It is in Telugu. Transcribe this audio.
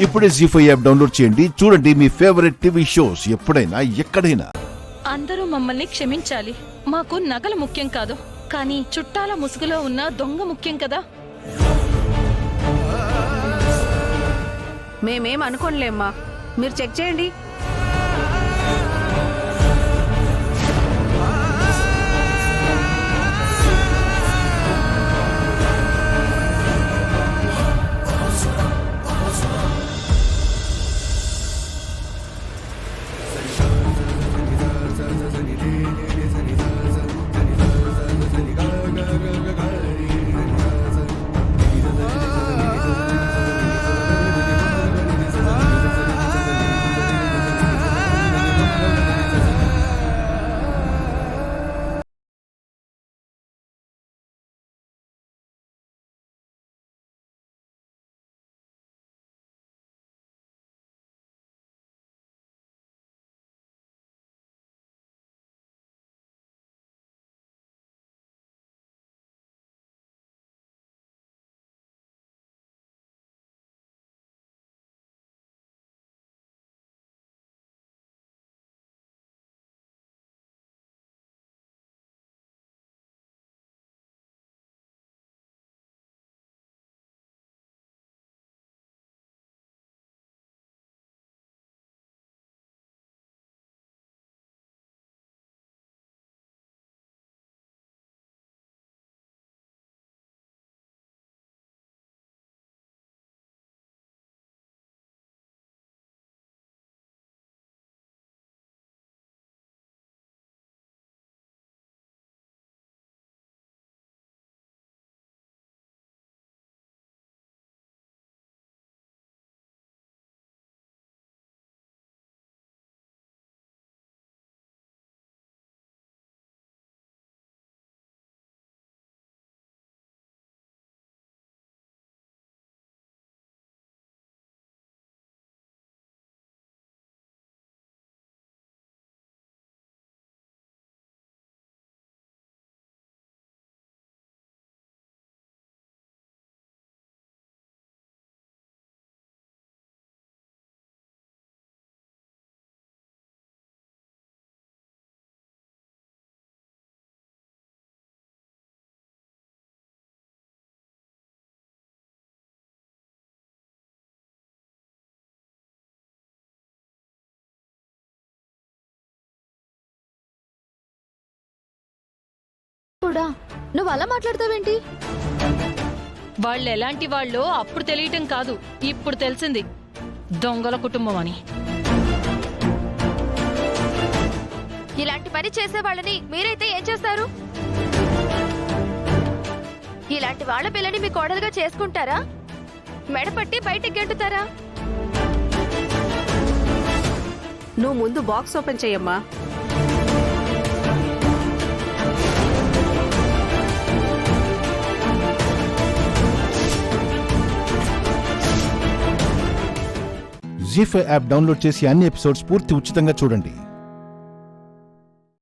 ఇప్పుడే జీ5 యాప్ డౌన్లోడ్ చేయండి. చూడండి మీ ఫేవరెట్ టీవీ షోస్ ఎప్పుడైనా ఎక్కడైనా. అందరూ మమ్మల్ని క్షమించాలి. మాకు నగలు ముఖ్యం కాదు, కానీ చుట్టాల ముసుగులో ఉన్న దొంగ ముఖ్యం కదా. మేమేం అనుకోనులేమ్మా, మీరు చెక్ చేయండి. కూడా నువ్వు అలా మాట్లాడతావేంటి? వాళ్ళు ఎలాంటి వాళ్ళో అప్పుడు తెలియటం కాదు, ఇప్పుడు తెలిసింది. దొంగల కుటుంబం అని. ఇలాంటి పని చేసే వాళ్ళని మీరైతే ఏం చేస్తారు? ఇలాంటి వాళ్ళ పిల్లని మీ కోడలుగా చేసుకుంటారా? మెడపట్టి బయటికి గెంటుతారా? నువ్వు ముందు బాక్స్ ఓపెన్ చెయ్యమ్మా. జీ5 యాప్ డౌన్లోడ్ చేసి అన్ని ఎపిసోడ్స్ పూర్తి ఉచితంగా చూడండి.